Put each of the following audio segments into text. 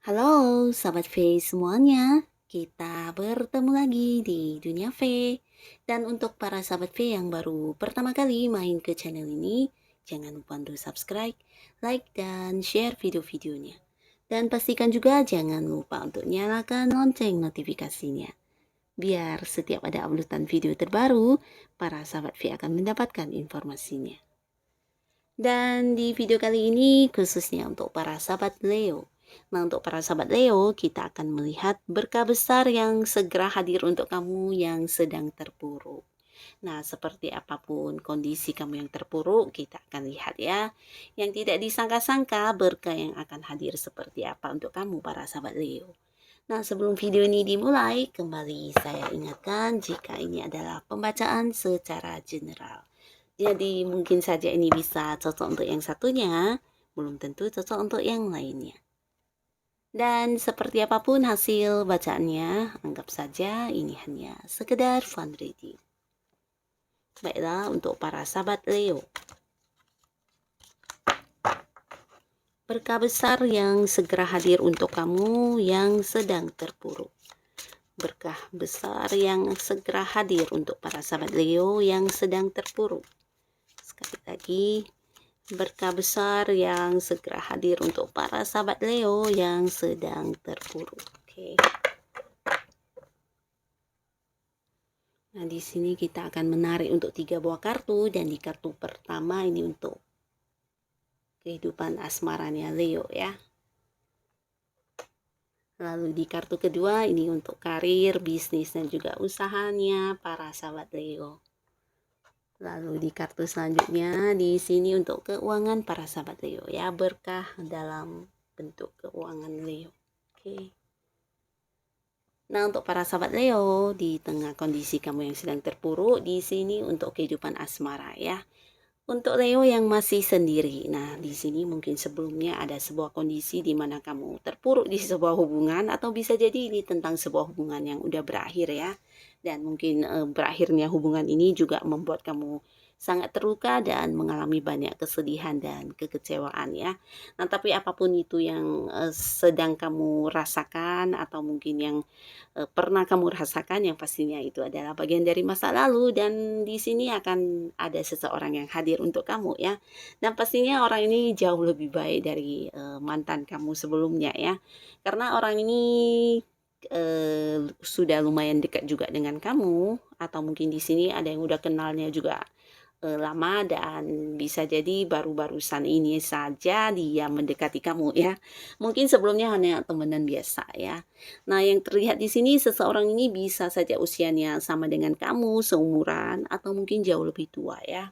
Halo, sahabat V semuanya. Kita bertemu lagi di Dunia V. Dan untuk para sahabat V yang baru pertama kali main ke channel ini, jangan lupa untuk subscribe, like, dan share video-videonya. Dan pastikan juga jangan lupa untuk nyalakan lonceng notifikasinya. Biar setiap ada uploadan video terbaru, para sahabat V akan mendapatkan informasinya. Dan di video kali ini khususnya untuk para sahabat Leo. Nah, untuk para sahabat Leo, kita akan melihat berkah besar yang segera hadir untuk kamu yang sedang terpuruk. Nah, seperti apapun kondisi kamu yang terpuruk, kita akan lihat ya. Yang tidak disangka-sangka berkah yang akan hadir seperti apa untuk kamu para sahabat Leo. Nah, sebelum video ini dimulai, kembali saya ingatkan jika ini adalah pembacaan secara general. Jadi mungkin saja ini bisa cocok untuk yang satunya, belum tentu cocok untuk yang lainnya. Dan seperti apapun hasil bacaannya, anggap saja ini hanya sekedar fun reading. Baiklah, untuk para sahabat Leo. Berkah besar yang segera hadir untuk kamu yang sedang terpuruk. Berkah besar yang segera hadir untuk para sahabat Leo yang sedang terpuruk. Sekali lagi, berkah besar yang segera hadir untuk para sahabat Leo yang sedang terpuruk. Oke. Nah, di sini kita akan menarik untuk 3 buah kartu, dan di kartu pertama ini untuk kehidupan asmaranya Leo ya. Lalu di kartu kedua ini untuk karir, bisnis, dan juga usahanya para sahabat Leo. Lalu di kartu selanjutnya di sini untuk keuangan para sahabat Leo ya, berkah dalam bentuk keuangan Leo. Oke. Nah, untuk para sahabat Leo di tengah kondisi kamu yang sedang terpuruk, di sini untuk kehidupan asmara ya. Untuk Leo yang masih sendiri, nah di sini mungkin sebelumnya ada sebuah kondisi di mana kamu terpuruk di sebuah hubungan, atau bisa jadi ini tentang sebuah hubungan yang udah berakhir ya. Dan mungkin berakhirnya hubungan ini juga membuat kamu sangat terluka dan mengalami banyak kesedihan dan kekecewaan ya. Nah, tapi apapun itu yang sedang kamu rasakan, atau mungkin yang pernah kamu rasakan, yang pastinya itu adalah bagian dari masa lalu, dan di sini akan ada seseorang yang hadir untuk kamu ya. Dan pastinya orang ini jauh lebih baik dari mantan kamu sebelumnya ya. Karena orang ini sudah lumayan dekat juga dengan kamu, atau mungkin di sini ada yang udah kenalnya juga lama, dan bisa jadi baru-barusan ini saja dia mendekati kamu ya. Mungkin sebelumnya hanya temenan biasa ya. Nah, yang terlihat di sini seseorang ini bisa saja usianya sama dengan kamu, seumuran, atau mungkin jauh lebih tua ya.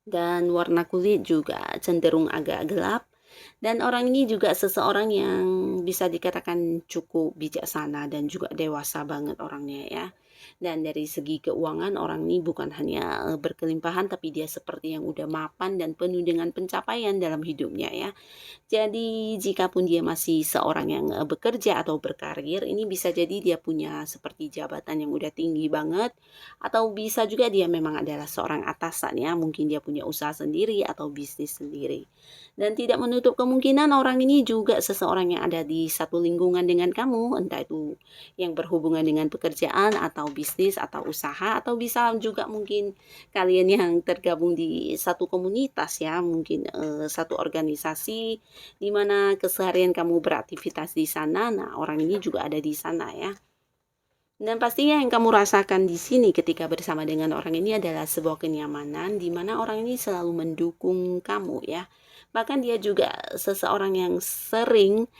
Dan warna kulit juga cenderung agak gelap. Dan orang ini juga seseorang yang bisa dikatakan cukup bijaksana dan juga dewasa banget orangnya ya. Dan dari segi keuangan, orang ini bukan hanya berkelimpahan, tapi dia seperti yang udah mapan dan penuh dengan pencapaian dalam hidupnya ya. Jadi jikapun dia masih seorang yang bekerja atau berkarir, ini bisa jadi dia punya seperti jabatan yang udah tinggi banget, atau bisa juga dia memang adalah seorang atasan ya, mungkin dia punya usaha sendiri atau bisnis sendiri. Dan tidak menutup kemungkinan orang ini juga seseorang yang ada di satu lingkungan dengan kamu, entah itu yang berhubungan dengan pekerjaan atau bisnis atau usaha, atau bisa juga mungkin kalian yang tergabung di satu komunitas ya, mungkin satu organisasi di mana keseharian kamu beraktivitas di sana. Nah, orang ini juga ada di sana ya. Dan pastinya yang kamu rasakan di sini ketika bersama dengan orang ini adalah sebuah kenyamanan, di mana orang ini selalu mendukung kamu ya. Bahkan dia juga seseorang yang sering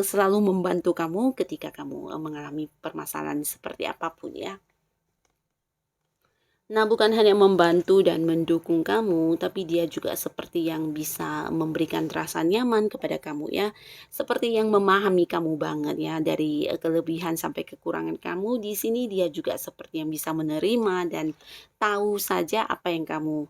selalu membantu kamu ketika kamu mengalami permasalahan seperti apapun ya. Nah, bukan hanya membantu dan mendukung kamu, tapi dia juga seperti yang bisa memberikan rasa nyaman kepada kamu ya. Seperti yang memahami kamu banget ya, dari kelebihan sampai kekurangan kamu. Di sini dia juga seperti yang bisa menerima dan tahu saja apa yang kamu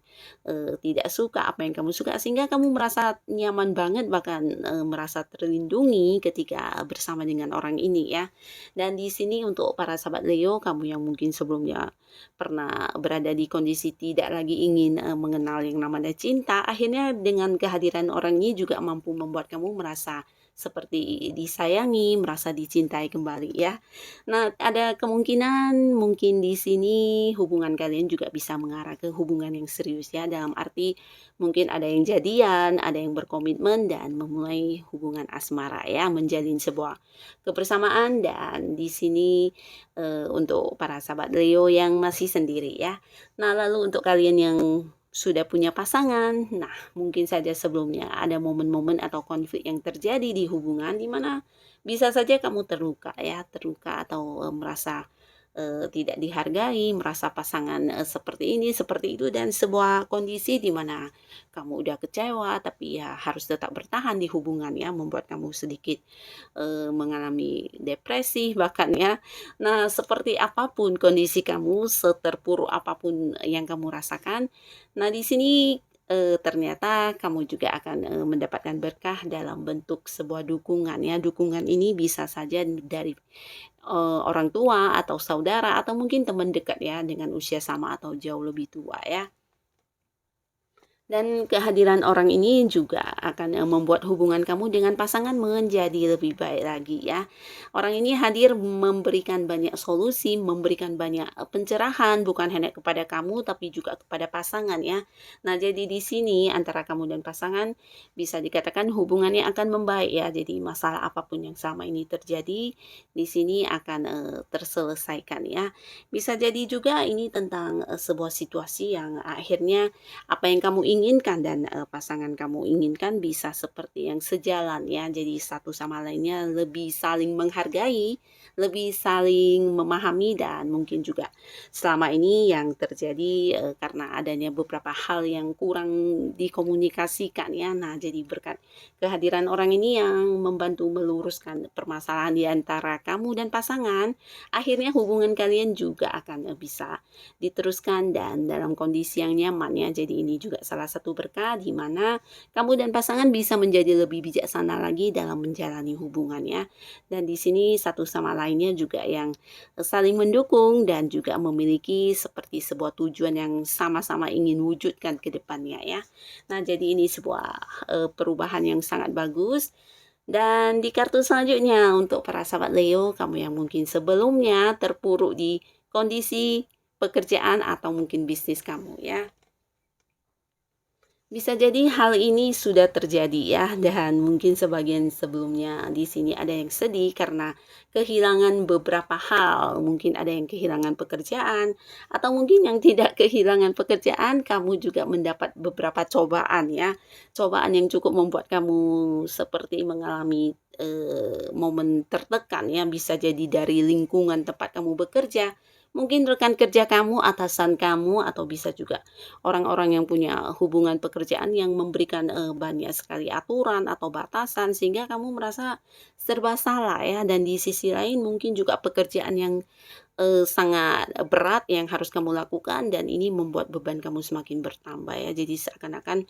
tidak suka, apa yang kamu suka, sehingga kamu merasa nyaman banget, bahkan merasa terlindungi ketika bersama dengan orang ini ya. Dan di sini untuk para sahabat Leo, kamu yang mungkin sebelumnya pernah berada di kondisi tidak lagi ingin mengenal yang namanya cinta, akhirnya dengan kehadiran orang ini juga mampu membuat kamu merasa seperti disayangi, merasa dicintai kembali ya. Nah, ada kemungkinan mungkin di sini hubungan kalian juga bisa mengarah ke hubungan yang serius ya, dalam arti mungkin ada yang jadian, ada yang berkomitmen dan memulai hubungan asmara ya, menjalin sebuah kebersamaan. Dan di sini untuk para sahabat Leo yang masih sendiri ya. Nah, lalu untuk kalian yang sudah punya pasangan, nah mungkin saja sebelumnya ada momen-momen atau konflik yang terjadi di hubungan di mana bisa saja kamu terluka ya, terluka atau merasa tidak dihargai, merasa pasangan seperti ini, seperti itu, dan sebuah kondisi di mana kamu udah kecewa tapi ya harus tetap bertahan di hubungan ya, membuat kamu sedikit mengalami depresi bahkan ya. Nah, seperti apapun kondisi kamu, seterpuruk apapun yang kamu rasakan, nah di sini ternyata kamu juga akan mendapatkan berkah dalam bentuk sebuah dukungan ya. Dukungan ini bisa saja dari orang tua atau saudara atau mungkin teman dekat ya, dengan usia sama atau jauh lebih tua ya. Dan kehadiran orang ini juga akan membuat hubungan kamu dengan pasangan menjadi lebih baik lagi ya. Orang ini hadir memberikan banyak solusi, memberikan banyak pencerahan bukan hanya kepada kamu tapi juga kepada pasangan ya. Nah, jadi di sini antara kamu dan pasangan bisa dikatakan hubungannya akan membaik ya. Jadi masalah apapun yang selama ini terjadi di sini akan terselesaikan ya. Bisa jadi juga ini tentang sebuah situasi yang akhirnya apa yang kamu inginkan dan pasangan kamu inginkan bisa seperti yang sejalan ya. Jadi satu sama lainnya lebih saling menghargai, lebih saling memahami, dan mungkin juga selama ini yang terjadi karena adanya beberapa hal yang kurang dikomunikasikan ya. Nah, jadi berkat kehadiran orang ini yang membantu meluruskan permasalahan di antara kamu dan pasangan, akhirnya hubungan kalian juga akan bisa diteruskan dan dalam kondisi yang nyaman ya. Jadi ini juga salah satu berkah di mana kamu dan pasangan bisa menjadi lebih bijaksana lagi dalam menjalani hubungannya. Dan di sini satu sama lainnya juga yang saling mendukung dan juga memiliki seperti sebuah tujuan yang sama-sama ingin wujudkan ke depannya ya. Nah, jadi ini sebuah perubahan yang sangat bagus. Dan di kartu selanjutnya untuk para sahabat Leo, kamu yang mungkin sebelumnya terpuruk di kondisi pekerjaan atau mungkin bisnis kamu ya. Bisa jadi hal ini sudah terjadi ya, dan mungkin sebagian sebelumnya di sini ada yang sedih karena kehilangan beberapa hal. Mungkin ada yang kehilangan pekerjaan atau mungkin yang tidak kehilangan pekerjaan, kamu juga mendapat beberapa cobaan ya. Cobaan yang cukup membuat kamu seperti mengalami momen tertekan ya, bisa jadi dari lingkungan tempat kamu bekerja. Mungkin rekan kerja kamu, atasan kamu, atau bisa juga orang-orang yang punya hubungan pekerjaan yang memberikan banyak sekali aturan atau batasan sehingga kamu merasa serba salah ya. Dan di sisi lain mungkin juga pekerjaan yang sangat berat yang harus kamu lakukan dan ini membuat beban kamu semakin bertambah ya. Jadi seakan-akan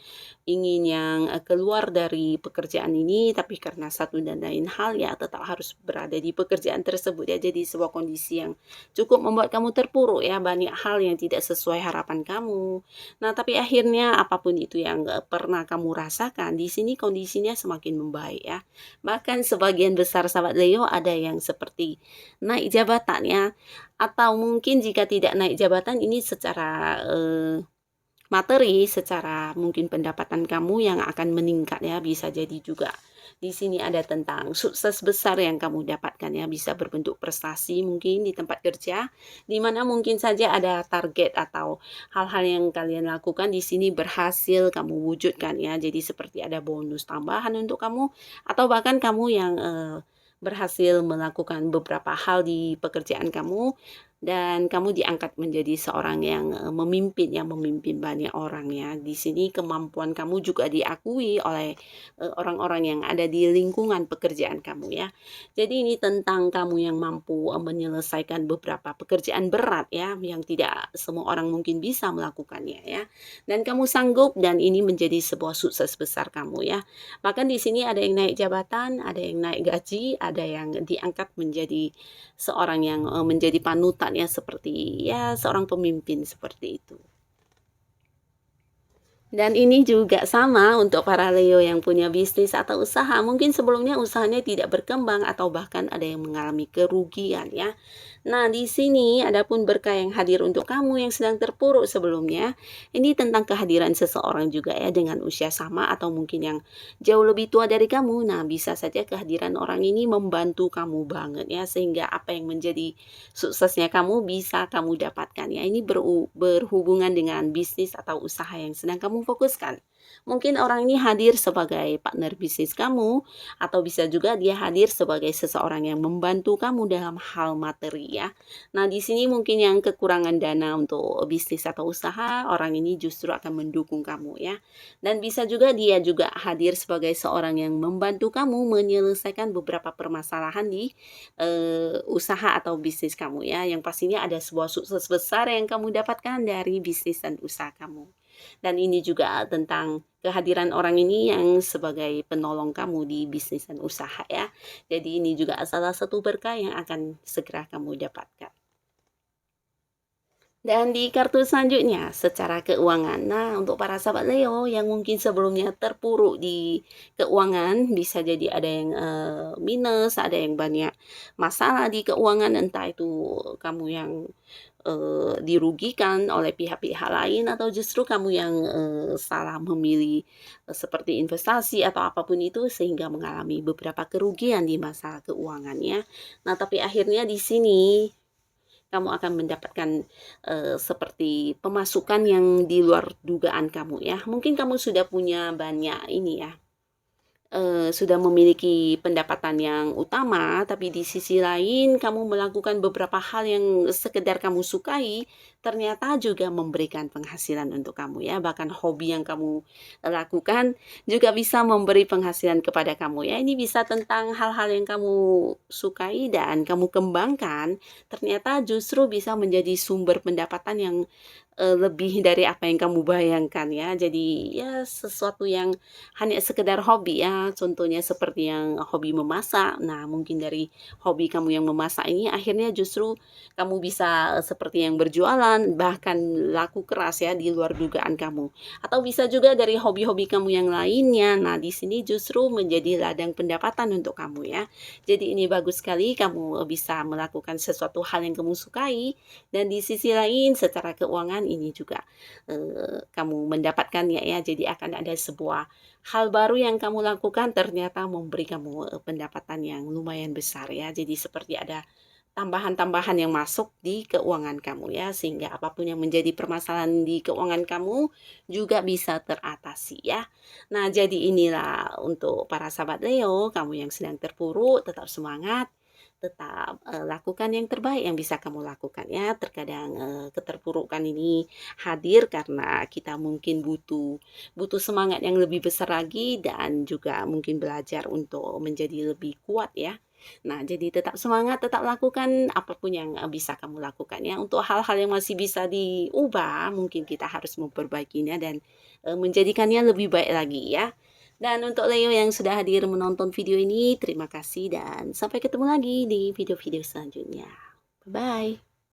ingin yang keluar dari pekerjaan ini, tapi karena satu dan lain hal ya tetap harus berada di pekerjaan tersebut ya. Jadi sebuah kondisi yang cukup membuat kamu terpuruk ya, banyak hal yang tidak sesuai harapan kamu. Nah, tapi akhirnya apapun itu yang pernah kamu rasakan, di sini kondisinya semakin membaik ya. Bahkan sebagian besar sahabat Leo ada yang seperti naik jabatan ya, atau mungkin jika tidak naik jabatan ini secara materi, secara mungkin pendapatan kamu yang akan meningkat ya. Bisa jadi juga di sini ada tentang sukses besar yang kamu dapatkan ya, bisa berbentuk prestasi mungkin di tempat kerja, di mana mungkin saja ada target atau hal-hal yang kalian lakukan di sini berhasil kamu wujudkan ya. Jadi seperti ada bonus tambahan untuk kamu atau bahkan kamu yang berhasil melakukan beberapa hal di pekerjaan kamu dan kamu diangkat menjadi seorang yang memimpin banyak orang ya. Di sini kemampuan kamu juga diakui oleh orang-orang yang ada di lingkungan pekerjaan kamu ya. Jadi ini tentang kamu yang mampu menyelesaikan beberapa pekerjaan berat ya, yang tidak semua orang mungkin bisa melakukannya ya. Dan kamu sanggup dan ini menjadi sebuah sukses besar kamu ya. Bahkan di sini ada yang naik jabatan, ada yang naik gaji, ada yang diangkat menjadi seorang yang menjadi panutan ya, seperti ya seorang pemimpin seperti itu. Dan ini juga sama untuk para Leo yang punya bisnis atau usaha. Mungkin sebelumnya usahanya tidak berkembang atau bahkan ada yang mengalami kerugian ya. Nah, di sini adapun berkah yang hadir untuk kamu yang sedang terpuruk sebelumnya. Ini tentang kehadiran seseorang juga ya dengan usia sama atau mungkin yang jauh lebih tua dari kamu. Nah, bisa saja kehadiran orang ini membantu kamu banget ya sehingga apa yang menjadi suksesnya kamu bisa kamu dapatkan ya. Ini berhubungan dengan bisnis atau usaha yang sedang kamu fokuskan. Mungkin orang ini hadir sebagai partner bisnis kamu atau bisa juga dia hadir sebagai seseorang yang membantu kamu dalam hal materi ya. Nah, di sini mungkin yang kekurangan dana untuk bisnis atau usaha, orang ini justru akan mendukung kamu ya. Dan bisa juga dia juga hadir sebagai seorang yang membantu kamu menyelesaikan beberapa permasalahan di usaha atau bisnis kamu ya. Yang pastinya ada sebuah sukses besar yang kamu dapatkan dari bisnis dan usaha kamu. Dan ini juga tentang kehadiran orang ini yang sebagai penolong kamu di bisnis dan usaha ya. Jadi ini juga salah satu berkah yang akan segera kamu dapatkan. Dan di kartu selanjutnya, secara keuangan. Nah, untuk para sahabat Leo yang mungkin sebelumnya terpuruk di keuangan, bisa jadi ada yang minus, ada yang banyak masalah di keuangan, entah itu kamu yang dirugikan oleh pihak-pihak lain atau justru kamu yang salah memilih seperti investasi atau apapun itu sehingga mengalami beberapa kerugian di masa keuangannya. Nah, tapi akhirnya di sini kamu akan mendapatkan seperti pemasukan yang di luar dugaan kamu ya. Mungkin kamu sudah punya banyak ini ya, sudah memiliki pendapatan yang utama, tapi di sisi lain kamu melakukan beberapa hal yang sekedar kamu sukai, ternyata juga memberikan penghasilan untuk kamu ya. Bahkan hobi yang kamu lakukan juga bisa memberi penghasilan kepada kamu ya. Ini bisa tentang hal-hal yang kamu sukai dan kamu kembangkan, ternyata justru bisa menjadi sumber pendapatan yang lebih dari apa yang kamu bayangkan ya. Jadi ya sesuatu yang hanya sekedar hobi ya, contohnya seperti yang hobi memasak. Nah, mungkin dari hobi kamu yang memasak ini akhirnya justru kamu bisa seperti yang berjualan, bahkan laku keras ya di luar dugaan kamu. Atau bisa juga dari hobi-hobi kamu yang lainnya. Nah, di sini justru menjadi ladang pendapatan untuk kamu ya. Jadi ini bagus sekali kamu bisa melakukan sesuatu hal yang kamu sukai dan di sisi lain secara keuangan ini juga kamu mendapatkan ya, jadi akan ada sebuah hal baru yang kamu lakukan ternyata memberi kamu pendapatan yang lumayan besar ya. Jadi seperti ada tambahan-tambahan yang masuk di keuangan kamu ya, sehingga apapun yang menjadi permasalahan di keuangan kamu juga bisa teratasi ya. Nah, jadi inilah untuk para sahabat Leo, kamu yang sedang terpuruk, tetap semangat, tetap lakukan yang terbaik yang bisa kamu lakukan ya. Terkadang keterpurukan ini hadir karena kita mungkin butuh butuh semangat yang lebih besar lagi dan juga mungkin belajar untuk menjadi lebih kuat ya. Nah, jadi tetap semangat, tetap lakukan apapun yang bisa kamu lakukan ya. Untuk hal-hal yang masih bisa diubah, mungkin kita harus memperbaikinya dan menjadikannya lebih baik lagi ya. Dan untuk Leo yang sudah hadir menonton video ini, terima kasih dan sampai ketemu lagi di video-video selanjutnya. Bye.